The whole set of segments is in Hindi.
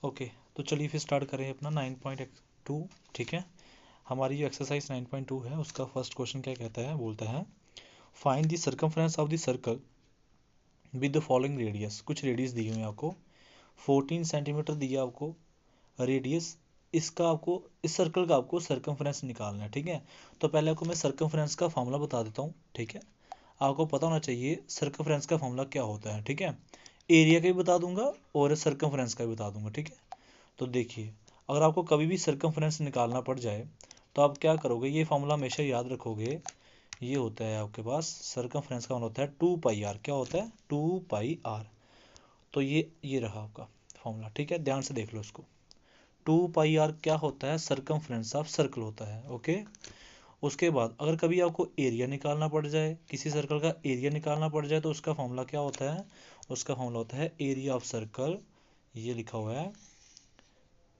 ओके, तो चलिए फिर स्टार्ट करें अपना 9.2। ठीक है, हमारी जो एक्सरसाइज 9.2 है उसका फर्स्ट क्वेश्चन क्या कहता है, बोलता है find the circumference of the circle with the following radius. कुछ रेडियस दी हुई है आपको, 14 सेंटीमीटर दिया आपको रेडियस। इसका आपको, इस सर्कल का आपको सर्कमफ्रेंस निकालना है। ठीक है, तो पहले आपको मैं सर्कमफ्रेंस का फॉर्मूला बता देता हूँ। ठीक है, आपको पता होना चाहिए सर्कमफ्रेंस का फॉर्मूला क्या होता है। ठीक है, एरिया का भी बता दूंगा और सर्कमफ्रेंस का भी बता दूंगा। ठीक है, तो देखिए, अगर आपको कभी भी सर्कमफ्रेंस निकालना पड़ जाए तो आप क्या करोगे, ये फॉर्मूला हमेशा याद रखोगे। ये होता है आपके पास, सर्कमफ्रेंस का होता है 2 पाई आर। क्या होता है, 2 पाई आर। तो ये रहा आपका फॉर्मूला। ठीक है, ध्यान से देख लो इसको। 2 पाई आर क्या होता है, सर्कमफ्रेंस ऑफ सर्कल होता है। ओके, उसके बाद अगर कभी आपको एरिया निकालना पड़ जाए, किसी सर्कल का एरिया निकालना पड़ जाए, तो उसका फॉर्मूला क्या होता है, उसका फॉर्मूला होता है एरिया ऑफ सर्कल। ये लिखा हुआ है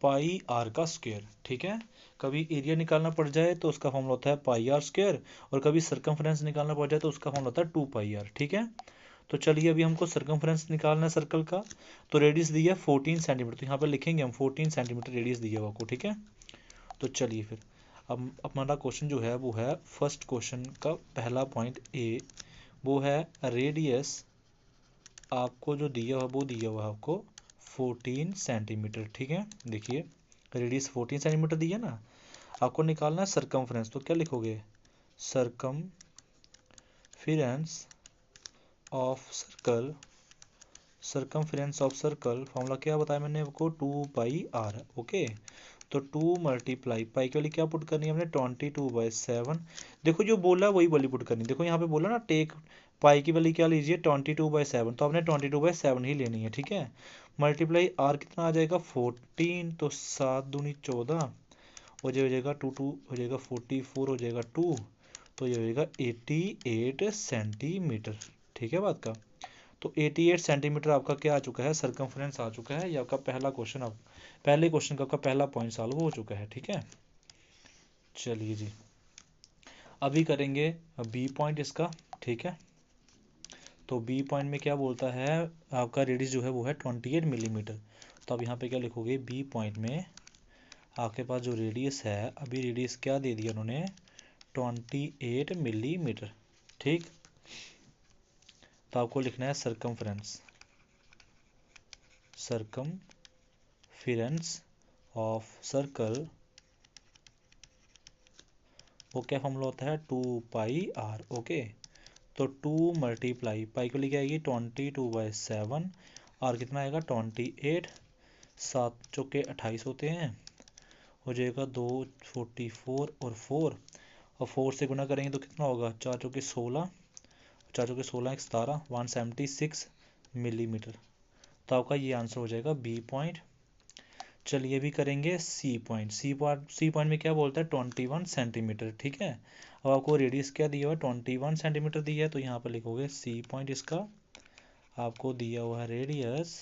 पाई आर का स्क्वायर। ठीक है, कभी एरिया निकालना पड़ जाए तो उसका फॉर्मूला होता है पाई आर स्क्वायर, और कभी सर्कमफ्रेंस निकालना पड़ जाए तो उसका फॉर्मूला होता है 2 पाई आर। ठीक है, तो चलिए अभी हमको सर्कमफ्रेंस निकालना है सर्कल का। तो रेडियस दी है 14 सेंटीमीटर, तो यहाँ पर लिखेंगे हम 14 सेंटीमीटर रेडियस दी है आपको। ठीक है, तो चलिए फिर अब हमारा क्वेश्चन जो है वो है फर्स्ट क्वेश्चन का पहला पॉइंट ए, वो है रेडियस आपको जो दिया हुआ वो दिया हुआ है आपको 14 सेंटीमीटर। ठीक है, देखिए रेडियस 14 सेंटीमीटर दी है ना, आपको निकालना है सर्कमफ्रेंस। तो क्या लिखोगे, circumference of circle. Circumference of circle formula क्या बताया मैंने आपको, 2 पाई आर। ओके, तो 2 मल्टीप्लाई पाई के वाली क्या पुट करनी है हमने, 22/7। देखो जो बोला वही वाली पुट करनी है। देखो यहाँ पे बोला ना टेक पाई की वाली क्या लीजिए 22/7, तो आपने 22/7 ही लेनी है। ठीक है, मल्टीप्लाई आर कितना आ जाएगा 14, तो 7 दूनी 14 हो जाएगा, 2 हो जाएगा 44 हो जाएगा 2, तो ये हो जाएगा 88 सेंटीमीटर। ठीक है बात का, तो 88 सेंटीमीटर आपका क्या आ चुका है, सर्कमफ्रेंस आ चुका है। ये आपका पहला क्वेश्चन, आप पहले क्वेश्चन का आपका पहला पॉइंट सॉल्व हो चुका है। ठीक है, चलिए जी अभी करेंगे बी पॉइंट इसका। ठीक है, तो बी पॉइंट में क्या बोलता है, आपका रेडियस जो है वो है 28 मिलीमीटर। तो अब यहाँ पे क्या लिखोगे, बी पॉइंट में आपके पास जो रेडियस है, अभी रेडियस क्या दे दिया उन्होंने, 28 मिलीमीटर। ठीक, तो आपको लिखना है सर्कमफ्रेंस, सर्कमफिरेंस ऑफ सर्कल, वो क्या फॉर्मूला होता है, 2 पाई आर। ओके, तो 2 मल्टीप्लाई पाई को लेके आएगी 22/7, और कितना आएगा 28, 7 चौके 28 होते हैं, हो जाएगा 2 44 और 4, और 4 से गुना करेंगे तो कितना होगा, 4 चौके 16, 4 चौके 16 17, 176 मिलीमीटर। तो आपका ये आंसर हो जाएगा बी पॉइंट। चलिए भी करेंगे सी पॉइंट। सी पॉइंट में क्या बोलता है, 21 सेंटीमीटर। ठीक है, अब आपको रेडियस क्या दिया हुआ है, 21 सेंटीमीटर दिया है, तो यहाँ पर लिखोगे सी पॉइंट इसका आपको दिया हुआ है रेडियस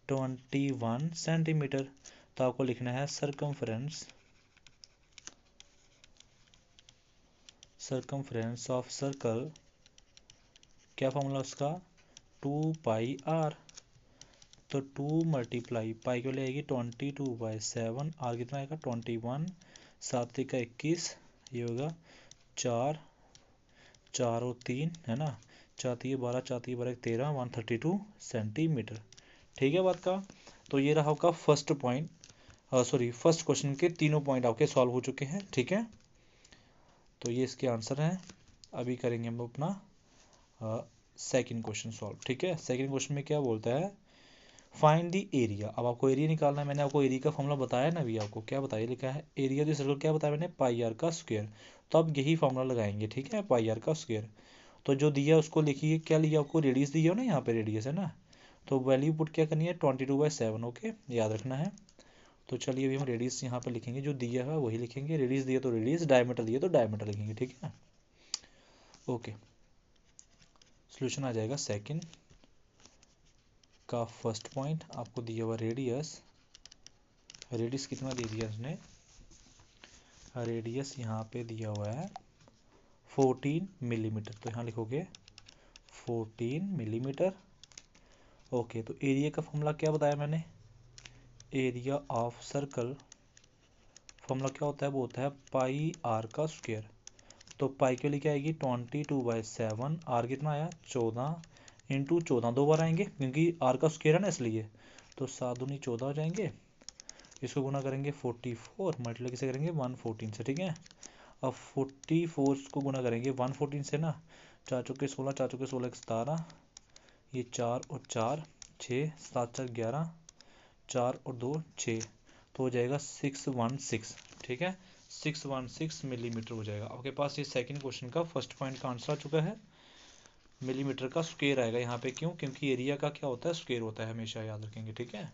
21 सेंटीमीटर। तो आपको लिखना है सर्कमफ्रेंस, सर्कमफ्रेंस ऑफ सर्कल, क्या फॉर्मूला उसका, 2 पाई आर। तो 2 मल्टीप्लाई पाई को ले आएगी 22/7, आर कितना आएगा 21, 7 का 21, ये होगा 4, 4 और 3 है ना, 4 3 12, 4 3 12 13, 132 सेंटीमीटर। ठीक है बात का, तो ये रहा आपका first point, sorry first question के तीनों पॉइंट आपके सॉल्व हो चुके हैं। ठीक है, तो ये इसके आंसर हैं। अभी करेंगे हम अपना सेकंड क्वेश्चन सॉल्व। ठीक है, सेकंड क्वेश्चन में क्या बोलता है, फाइंड दी एरिया। अब आपको एरिया निकालना है, मैंने आपको एरिया का फॉर्मूला बताया ना, अभी आपको क्या बताया, लिखा है एरिया दी सर्कल, क्या बताया मैंने, पाई आर का स्क्वायर। तो आप यही फॉर्मूला लगाएंगे। ठीक है, पाई आर का स्क्वायर, तो जो दिया उसको लिखिए, क्या लिया आपको, रेडियस दिया हो ना, यहाँ पे रेडियस है ना, तो वैल्यू पुट क्या करनी है 22/7। ओके, याद रखना है। तो चलिए अभी हम रेडियस यहाँ पे लिखेंगे, जो दिया है वही लिखेंगे, रेडियस दिया तो रेडियस, डायमीटर दिया तो डायमीटर लिखेंगे। ठीक है, ओके, सोल्यूशन आ जाएगा सेकंड का फर्स्ट पॉइंट, आपको दिया हुआ रेडियस, रेडियस कितना दे दिया उसने, रेडियस यहाँ पे दिया हुआ है 14 मिलीमीटर, तो यहाँ लिखोगे 14 मिलीमीटर। ओके, तो एरिया का फॉर्मूला क्या बताया मैंने, एरिया ऑफ सर्कल फॉर्मूला क्या होता है, वो होता है पाई आर का स्क्वायर। तो पाई के लिए क्या आएगी 22/7, आर कितना आया 14 इंटू 14, दो बार आएंगे क्योंकि आर का स्क्वायर है ना इसलिए, तो 7 दूनी 14 हो जाएंगे। इसको गुना करेंगे 44, मल्टीप्लाई किसे करेंगे 114 से, ठीक है। अब 44 को गुना करेंगे 114 से ना, 4 चौके 16, 4 चौके 16 17, ये 4 और 4 6, 7 4 11, 4 और 2 6, तो हो जाएगा 616, ठीक है। 616 मिलीमीटर हो जाएगा आपके पास। ये सेकंड क्वेश्चन का फर्स्ट पॉइंट का आंसर आ चुका है। मिलीमीटर का स्क्वायर आएगा यहाँ पे, क्यों, क्योंकि एरिया का क्या होता है स्क्वायर होता है, हमेशा याद रखेंगे, ठीक है।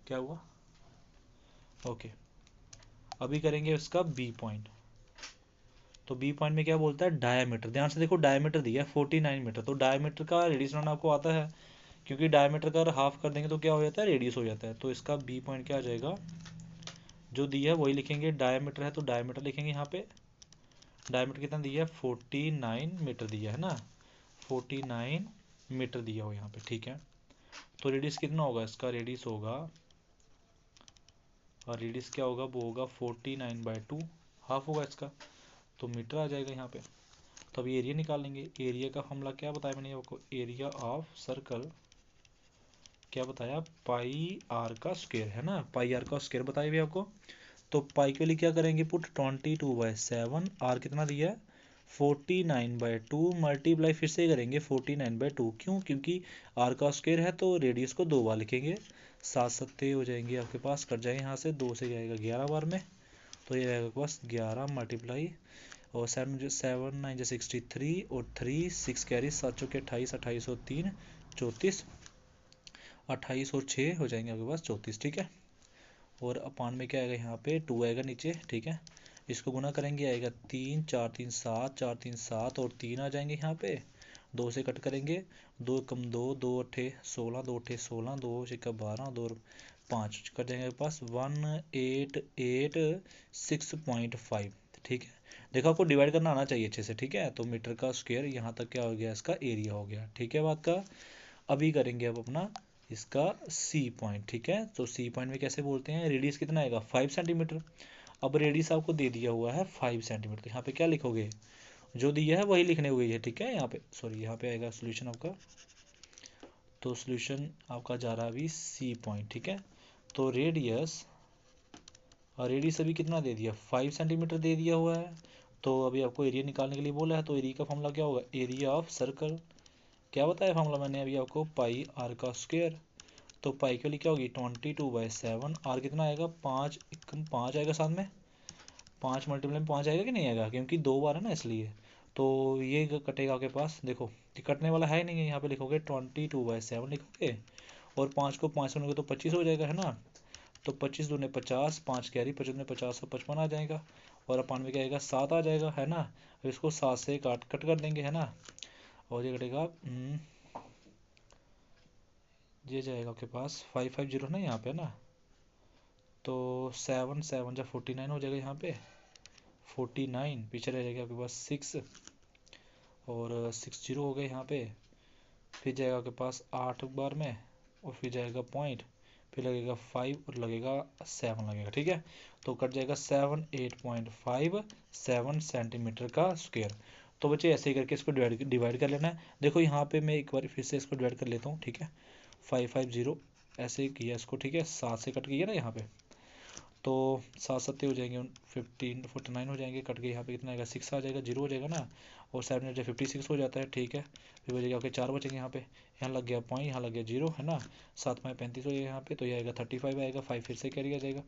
क्या हुआ, ओके। अभी करेंगे उसका बी पॉइंट। तो बी पॉइंट में क्या बोलता है डायमीटर, ध्यान से देखो डायमीटर दिया है 49 मीटर, तो डायमीटर का रेडियस बनाना आपको आता है, क्योंकि डायमीटर का हाफ कर देंगे तो क्या हो जाता है रेडियस हो जाता है। तो इसका बी पॉइंट क्या आ जाएगा, जो दिया है वही लिखेंगे, डायमीटर है तो डायमीटर लिखेंगे यहाँ पे। डायमीटर कितना दिया है 49 मीटर दिया है ना, 49 मीटर दिया हो यहाँ पे, ठीक है। तो रेडियस कितना होगा इसका, रेडियस होगा, और रेडियस क्या होगा वो होगा 49/2, हाफ होगा इसका, तो मीटर आ जाएगा यहाँ पे। तो अभी एरिया निकाल लेंगे। एरिया का फॉर्मूला क्या बताया मैंने आपको, एरिया ऑफ सर्कल क्या बताया पाई आर का स्क्वायर है ना, पाई आर का स्क्वायर बताया भी आपको। तो पाई के लिए क्या करेंगे पुट 22/7, आर कितना दिया है 49/2, मल्टीप्लाई फिर से करेंगे 49/2, क्यों, क्योंकि आर का स्क्वायर है तो रेडियस को 2 बार लिखेंगे। 7 सत्ते हो जाएंगे आपके पास, कट जाएंगे यहाँ से, 2 से जाएगा 11 बार में, तो ये आएगा आपके पास 11 मल्टीप्लाई, और 7 9 63, और 3 6 कैरी, 7 चौके 28, 28 और 3 34, 28 और 6 हो जाएंगे आपके पास 34, ठीक है। और अपान में क्या आएगा यहाँ पे 2 आएगा नीचे, ठीक है। इसको गुना करेंगे आएगा 3 4 3 7, 4 3 7 और 3 आ जाएंगे यहाँ पे, 2 से कट करेंगे, 2 कम 2, 2 अट्ठे 16, 2 अट्ठे 16, 2 छक्का 12, 2 5 कट जाएंगे पास 1886.5, ठीक है। देखो आपको डिवाइड करना आना चाहिए अच्छे से, ठीक है। तो मीटर का स्क्वायर यहाँ तक क्या हो गया, इसका एरिया हो गया, ठीक है बात का। अभी करेंगे अब अपना इसका सी पॉइंट, ठीक है। तो सी पॉइंट में कैसे बोलते हैं, रेडियस कितना आएगा 5 सेंटीमीटर। अब रेडियस आपको दे दिया हुआ है 5 सेंटीमीटर, तो यहाँ पे क्या लिखोगे, जो दिया है वही लिखने हुए है, ठीक है। यहाँ पे सॉरी, यहाँ पे आएगा सोल्यूशन आपका, तो सोल्यूशन आपका जा रहा है अभी सी पॉइंट, ठीक है। तो रेडियस, और रेडियस अभी कितना दे दिया 5 सेंटीमीटर दे दिया हुआ है, तो अभी आपको एरिया निकालने के लिए बोला है, तो एरिया का फॉर्मूला क्या होगा, एरिया ऑफ सर्कल, क्या बताया फॉर्मूला मैंने अभी आपको, पाई आर का स्क्वायर। तो पाई के लिए क्या होगी 22/7, आर कितना आएगा 5, 5 आएगा साथ में, 5 मल्टीप्लाई में 5 आएगा कि नहीं आएगा, क्योंकि 2 बार है ना इसलिए। तो ये कटेगा आपके पास, देखो ये कटने वाला है नहीं है, यहाँ पे लिखोगे 22/7 लिखोगे, और 5 को 5 से तो 25 हो जाएगा है ना। तो 25 दूने 50, 5 कैरी, 25 दूने 50 और 55 आ जाएगा, और अपान में क्या आएगा 7 आ जाएगा है ना। अब इसको 7 से कट कर देंगे है ना, और ये कटेगा ये जाएगा आपके पास 550 ना यहाँ पे ना, तो 7 7 जा 49 हो जाएगा यहाँ पे, 49 पीछे रह जाएगा आपके पास 6, और 60 हो गए यहाँ पे, फिर जाएगा आपके पास 8 बार में, और फिर जाएगा पॉइंट, फिर लगेगा 5 और लगेगा 7 लगेगा, ठीक है। तो कट जाएगा 7 सेंटीमीटर का स्क्वायर। तो बच्चे ऐसे ही करके इसको डिवाइड कर लेना है। देखो यहाँ पे मैं एक बार फिर से इसको डिवाइड कर लेता हूँ, ठीक है। 550 ऐसे ही किया इसको, ठीक है, 7 से कट किया ना यहाँ पे, तो 7 सत्ते हो जाएंगे 49 हो जाएंगे, कट के यहाँ पे कितना आएगा 6 आ जाएगा, 0 हो जाएगा ना, और 7 जो 56 हो जाता है, ठीक है। फिर बचेगा आपके 4 बचेंगे यहाँ पे, यहाँ लग गया पॉइंट, यहाँ लग गया 0 है ना, 7 में 35 हो जाएगा यहाँ पे, तो ये आएगा 35 आएगा, 5 फिर से कैरी आ जाएगा,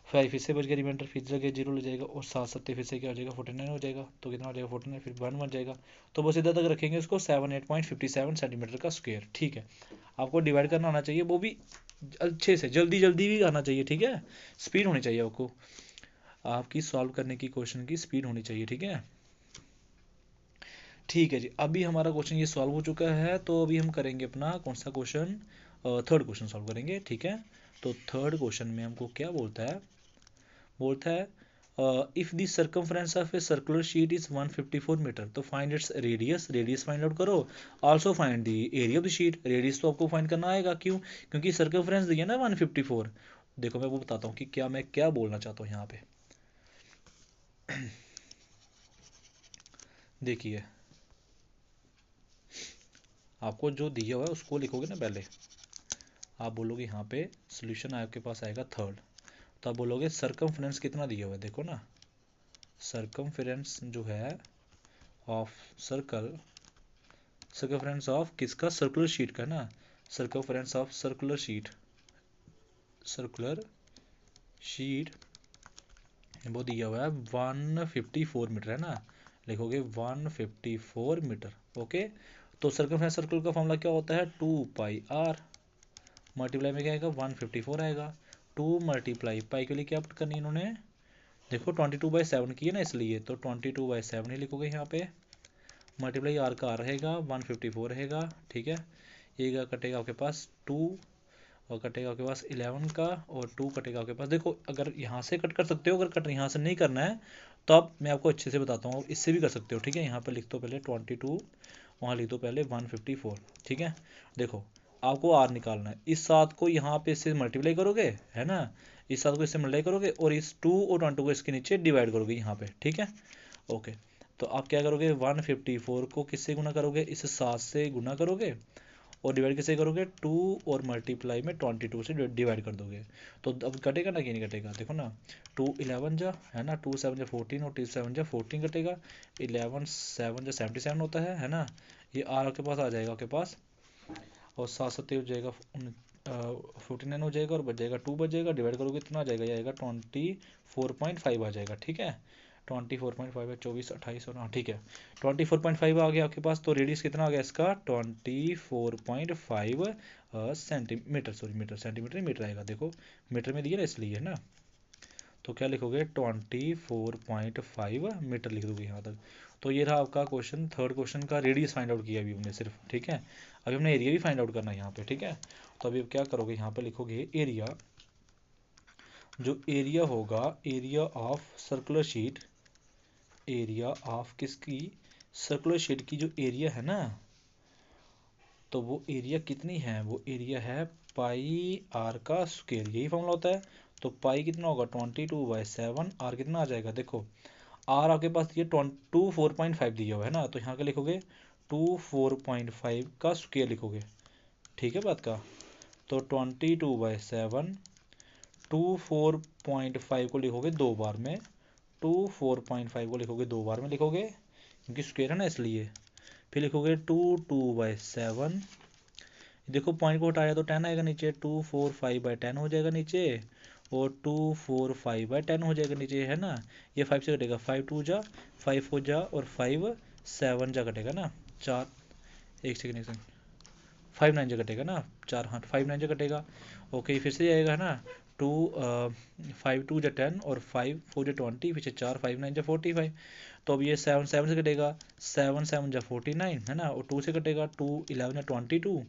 5 फिर से बच गया रिमाइंडर, फिर लगे 0 ले जाएगा, और 7 सत्ते फिर से क्या हो जाएगा 49 हो जाएगा, तो कितना हो जाएगा 49, फिर 1 बन जाएगा। तो बस इधर तक रखेंगे इसको 78.57 सेंटीमीटर का स्क्वायर, ठीक है। आपको डिवाइड करना आना चाहिए, वो भी अच्छे से, जल्दी जल्दी भी आना चाहिए, ठीक है। स्पीड होनी चाहिए आपको, आपकी सॉल्व करने की क्वेश्चन की स्पीड होनी चाहिए, ठीक है। ठीक है जी, अभी हमारा क्वेश्चन ये सॉल्व हो चुका है, तो अभी हम करेंगे अपना कौन सा क्वेश्चन, थर्ड क्वेश्चन सॉल्व करेंगे, ठीक है। तो थर्ड क्वेश्चन में हमको क्या बोलता है, बोलता है if the circumference of a circular sheet is 154 metre, तो find its radius, radius find out करो। Also find the area of the sheet, radius तो आपको फाइंड करना आएगा, क्यों? क्योंकि सर्कमफ्रेंस दिया ना 154। देखो मैं वो बताता हूँ कि क्या मैं क्या बोलना चाहता हूँ यहाँ पे। देखिए आपको जो दिया हुआ है उसको लिखोगे ना पहले, आप बोलोगे यहाँ पे सोल्यूशन आपके पास आएगा थर्ड, तो आप बोलोगे सर्कमफ्रेंस कितना दिया हुआ है, देखो ना सर्कमफ्रेंस जो है ऑफ सर्कल, सर्कमफ्रेंस ऑफ किसका, सर्कुलर शीट का ना, circumference of circular sheet, circular sheet वो दिया हुआ है 154 मीटर है ना, लिखोगे 154 मीटर। ओके, तो सर्कमफ्रेंस सर्कल का फॉर्मूला क्या होता है, 2πr, मल्टीप्लाई में क्या आएगा 154 आएगा, 2 मल्टीप्लाई पाई के लिए क्या पुट करनी है इन्होंने, देखो 22/7 की है ना इसलिए, तो 22/7 ही लिखोगे यहाँ पे, मल्टीप्लाई आर का आर रहेगा 154 रहेगा, ठीक है, ये कटेगा आपके पास 2 और कटेगा आपके पास 11 का, और 2 कटेगा आपके पास, देखो अगर यहाँ से कट कर सकते हो, अगर कट यहाँ से नहीं करना है तो अब मैं आपको अच्छे से बताता हूँ, इससे भी कर सकते हो, ठीक है। यहाँ पर लिख दो पहले 22, वहाँ लिख दो पहले 154, ठीक है। देखो आपको आर निकालना है, इस 7 को यहाँ पे इससे मल्टीप्लाई करोगे है ना, इस 7 को इससे मल्टीप्लाई करोगे और इस 2 और 22 को इसके नीचे डिवाइड करोगे यहाँ पे, ठीक है। ओके, तो आप क्या करोगे 154 को किससे गुना करोगे, इस 7 से गुना करोगे और डिवाइड किससे करोगे 2 और मल्टीप्लाई में 22 से डिवाइड कर दोगे, तो अब कटेगा ना कि नहीं कटेगा, देखो ना 2 11 जा है ना, 2 7 जा 14 और 2 7 जा 14 कटेगा, 11 7 जा 77 होता है ना, ये आर आपके पास आ जाएगा आपके पास, और 7 7 हो जाएगा 49 हो जाएगा, और बच जाएगा 2 बच जाएगा, डिवाइड करोगे इतना आ जाएगा, ये आएगा 24.5 आ जाएगा, ठीक है। 24.5 है, 24 28 और हाँ ठीक है 24.5 आ गया आपके पास, तो रेडियस कितना आ गया इसका 24.5 centimetre, sorry metre, centimetre metre आएगा, देखो मीटर में दिया ना इसलिए है ना, तो क्या लिखोगे 24.5 मीटर लिख दोगे यहाँ तक। तो ये रहा आपका क्वेश्चन, थर्ड क्वेश्चन का रेडियस फाइंड आउट किया अभी हमने सिर्फ, ठीक है। अभी हमने एरिया भी फाइंड आउट करना है यहाँ पे, ठीक है। तो अभी क्या करोगे, यहाँ पे लिखोगे एरिया, जो एरिया होगा area of circular sheet, area of किसकी, सर्कुलर शीट की जो एरिया है ना, तो वो एरिया कितनी है, वो एरिया है पाई आर का स्क्वायर, यही फॉर्मूला होता है। तो पाई कितना होगा 22/7, आर कितना आ जाएगा, देखो आर आपके पास ये 24.5 दिया हुआ है ना, तो यहाँ का लिखोगे 24.5 का स्क्वायर लिखोगे, ठीक है बात का। तो 22/7 24.5 को लिखोगे 2 बार में, 24.5 को लिखोगे 2 बार में लिखोगे क्योंकि स्क्वायर है ना इसलिए, फिर लिखोगे 2/7, देखो पॉइंट को हटाया तो 10 आएगा नीचे, 245/10 हो जाएगा नीचे, और 245/10 हो जाएगा नीचे है ना, ये 5 से कटेगा, 5 2 जा 5 4 जा और 5 7 जा कटेगा ना, 4 एक सेकेंड 5 9 जा कटेगा ना, 4 हाँ 5 9 जा कटेगा। ओके फिर से आएगा ना 2 5 2 जा 10 और 5 4 जा 20, पीछे 4 5 9 जा 45, तो अब ये 7 7 से कटेगा, 7 7 जा 49 है ना, और 2 से कटेगा, 2 11 जा 22,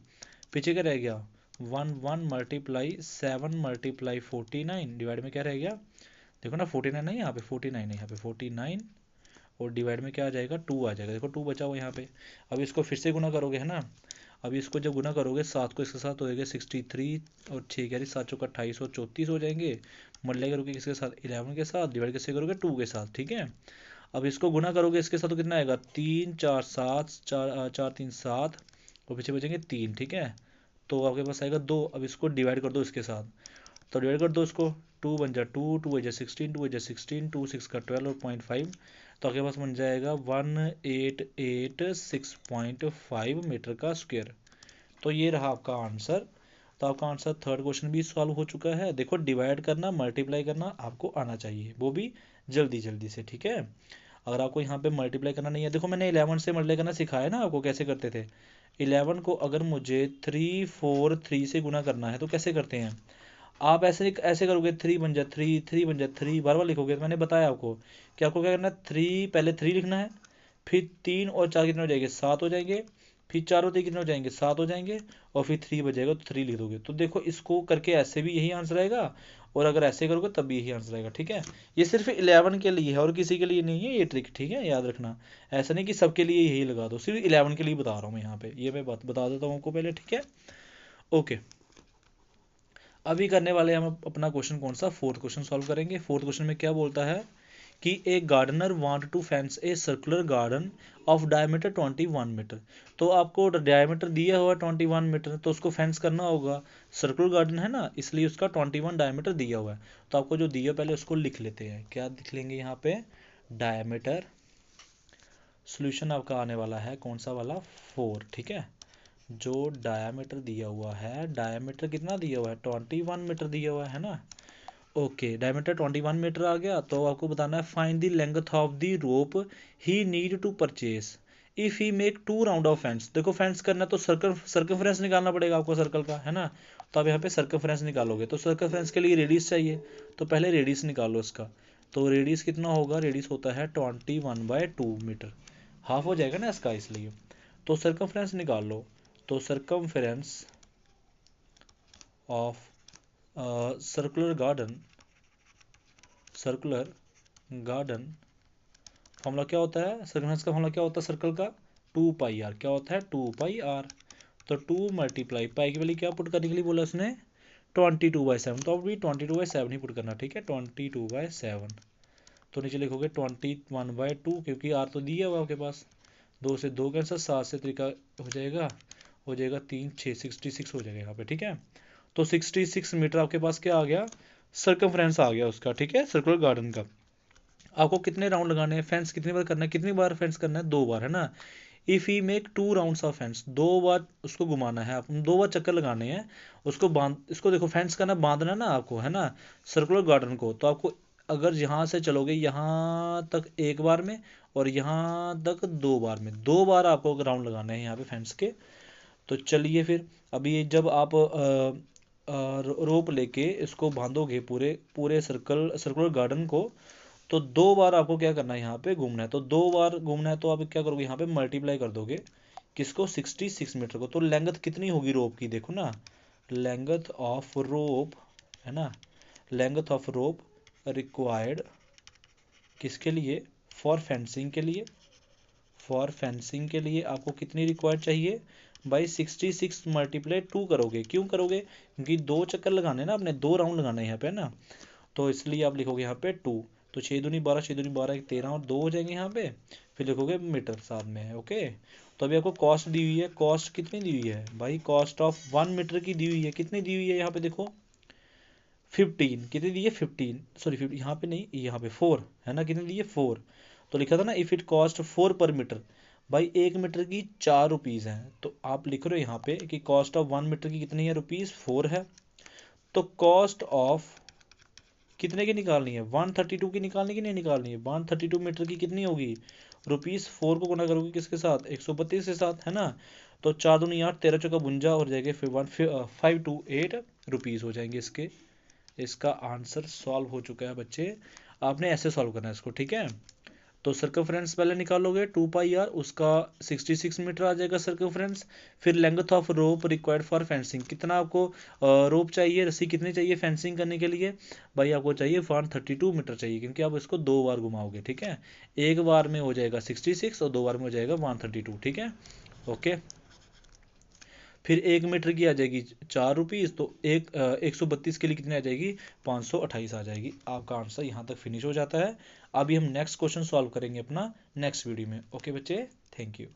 पीछे क्या रह गया 1 1 मल्टीप्लाई 7 मल्टीप्लाई 49 डिवाइड में क्या रह गया, देखो ना 49 नहीं यहाँ पे 49 है, यहाँ पे 49 और डिवाइड में क्या आ जाएगा 2 आ जाएगा, देखो 2 बचा हुआ यहाँ पे। अब इसको फिर से गुना करोगे है ना, अब इसको जब गुना करोगे 7 को इसके साथ हो जाएगा 63 और 6 कह रही 7 चौका 28 और 34 हो जाएंगे, मल्टीप्लाई करोगे किसके साथ 11 के साथ, डिवाइड किससे करोगे 2 के साथ, ठीक है। अब इसको गुना करोगे इसके साथ तो कितना आएगा 3 4 7 4 4 3 7 और पीछे बचेंगे 3, ठीक है। तो आपके पास आएगा 2, अब इसको डिवाइड कर दो इसके साथ, तो डिवाइड कर दो इसको, 2 बन जा 2 2 बजा 16 2 बजा 16 2 6 का 12 और 0.5, तो आपके पास बन जाएगा 1886.5 मीटर का स्क्वायर। तो ये रहा आपका आंसर। तो आपका आंसर थर्ड क्वेश्चन भी सॉल्व हो चुका है। देखो डिवाइड करना मल्टीप्लाई करना आपको आना चाहिए, वो भी जल्दी जल्दी से, ठीक है। अगर आपको यहाँ पे मल्टीप्लाई करना नहीं है, देखो मैंने 11 से मल्टीप्लाई करना सिखाया ना आपको, कैसे करते थे। 11 को अगर मुझे 3 4 3 से गुना करना है तो कैसे करते हैं, आप ऐसे ऐसे करोगे 3 बन जा 3 3 बन जा 3 बार बार लिखोगे, तो मैंने बताया आपको कि आपको क्या करना है, 3 पहले 3 लिखना है, फिर 3 और 4 कितने हो जाएंगे 7 हो जाएंगे, फिर 4 होते कितने हो जाएंगे, 7 हो जाएंगे, और फिर 3 बचेगा तो 3 लिख दोगे। तो देखो इसको करके ऐसे भी यही आंसर आएगा, और अगर ऐसे करोगे तब भी यही आंसर आएगा, ठीक है। ये सिर्फ 11 के लिए है और किसी के लिए नहीं है ये ट्रिक, ठीक है, याद रखना। ऐसा नहीं कि सबके लिए यही लगा दो, सिर्फ 11 के लिए बता रहा हूँ मैं यहाँ पे, ये मैं बात बता देता हूँ आपको पहले, ठीक है। ओके, अभी करने वाले हम अपना क्वेश्चन कौन सा, फोर्थ क्वेश्चन सॉल्व करेंगे। फोर्थ क्वेश्चन में क्या बोलता है कि a gardener want to fence a circular garden of diameter 21 metre. तो आपको डायमीटर दिया हुआ 21 मीटर, तो उसको फेंस करना होगा, सर्कुलर गार्डन है ना, इसलिए उसका 21 डायमीटर दिया हुआ है। तो आपको जो दिया पहले उसको लिख लेते हैं, क्या लिख लेंगे यहाँ पे, डायमीटर। सोल्यूशन आपका आने वाला है कौन सा वाला, 4, ठीक है। जो डायमीटर दिया हुआ है, डायमीटर कितना दिया हुआ है, 21 मीटर दिया हुआ है ना। ओके, डायमीटर 21 मीटर आ गया, तो आपको बताना है find the length of the rope he need to purchase if he make 2 round of fence. देखो फेंस करना तो सर्कमफ्रेंस निकालना पड़ेगा आपको सर्कल का, है ना। तो आप यहाँ पे सर्कमफ्रेंस निकालोगे, तो सर्कमफ्रेंस के लिए रेडियस चाहिए, तो पहले रेडियस निकालो इसका। तो रेडियस कितना होगा, रेडियस होता है 21/2 मीटर, हाफ हो जाएगा ना इसका, इसलिए। तो सर्कमफ्रेंस निकाल लो, तो circumference of circular garden formula क्या होता है, सर्कमफ्रेंस का फॉर्मूला क्या होता है सर्कल का, 2πr। क्या होता है, 2πr। तो 2 मल्टीप्लाई पाई की वैल्यू क्या पुट करने के लिए बोला उसने, 22/7। तो अभी 22/7 ही पुट करना, ठीक है, 22/7। तो नीचे लिखोगे 21/2, क्योंकि आर तो दिया हुआ आपके पास, 2 से 2 कैंसर, 7 से तरीका हो जाएगा, 3 6 66 हो जाएगा यहाँ पे, ठीक है। तो 66 मीटर आपके पास क्या आ गया, सर्कमफ्रेंस आ गया उसका, ठीक है, सर्कुलर गार्डन का। आपको कितने राउंड लगाने हैं, फेंस कितनी बार करना है, कितनी बार फेंस करना है, 2 बार, है ना। If he make 2 rounds of fence, 2 बार उसको घुमाना है, आप 2 बार चक्कर लगाने हैं उसको, बांध इसको, देखो फेंस करना, बांधना ना आपको, है ना, सर्कुलर गार्डन को। तो आपको अगर यहाँ से चलोगे यहाँ तक 1 बार में, और यहाँ तक 2 बार में, 2 बार आपको राउंड लगाने हैं यहाँ पे फेंस के। तो चलिए फिर, अभी जब आप रोप लेके इसको बांधोगे पूरे पूरे सर्कुलर गार्डन को, तो 2 बार आपको क्या करना है, यहाँ पे घूमना है। तो 2 बार घूमना है, तो आप क्या करोगे, यहाँ पे मल्टीप्लाई कर दोगे किसको, 66 मीटर को। तो लेंथ कितनी होगी रोप की, देखो ना, लेंथ ऑफ रोप, है ना, लेंथ ऑफ रोप रिक्वायर्ड किसके लिए, फॉर फेंसिंग के लिए। फॉर फेंसिंग के लिए आपको कितनी रिक्वायर्ड चाहिए भाई, 66 मल्टीप्लाई 2 करोगे। क्यों करोगे, क्योंकि 2 चक्कर लगाने ना अपने, 2 राउंड लगाने हैं यहाँ पे, ना। तो इसलिए आप लिखोगे यहाँ पे 2। तो 6 दूनी 12, 6 दूनी 12, 13 और 2 हो जाएंगे यहाँ पे, फिर लिखोगे मीटर साथ में है, ओके। तो अभी आपको कॉस्ट दी हुई है, कॉस्ट कितनी दी हुई है भाई, कॉस्ट ऑफ 1 मीटर की दी हुई है, कितनी दी हुई है यहाँ पे देखो, 15, कितनी दी है, 15, सॉरी 15 यहाँ पे नहीं, यहाँ पे 4 है ना, कितनी दी है, 4। तो लिखा था ना, इफ इट कॉस्ट 4 पर मीटर, भाई 1 मीटर की 4 रुपीज़ है। तो आप लिख रहे हो यहाँ पे कि कॉस्ट ऑफ 1 मीटर की कितनी है, रुपीज़ 4 है। तो कॉस्ट ऑफ कितने की निकालनी है, 132 की निकालनी की नहीं निकालनी है, 132 मीटर की कितनी होगी, रुपीज़ 4 को गुना करोगे किसके साथ, 132 के साथ, है ना। तो 4 दूनी 8, 13 चौका 52 हो जाएगा, फिर 528 रुपीज़ हो जाएंगे इसके। इसका आंसर सॉल्व हो चुका है बच्चे, आपने ऐसे सॉल्व करना है इसको, ठीक है। तो सर्कमफ्रेंस पहले निकालोगे 2πr, उसका 66 मीटर आ जाएगा सर्कमफ्रेंस। फिर length of rope required for fencing, कितना आपको रोप चाहिए, रस्सी कितनी चाहिए फेंसिंग करने के लिए, भाई आपको चाहिए 132 मीटर चाहिए, क्योंकि आप इसको 2 बार घुमाओगे, ठीक है। 1 बार में हो जाएगा 66 और 2 बार में हो जाएगा 132, ठीक है, ओके। फिर 1 मीटर की आ जाएगी 4 रुपीज़, तो 132 के लिए कितनी आ जाएगी, 528 आ जाएगी। आपका आंसर यहाँ तक फिनिश हो जाता है। अभी हम नेक्स्ट क्वेश्चन सॉल्व करेंगे अपना नेक्स्ट वीडियो में, ओके बच्चे, थैंक यू।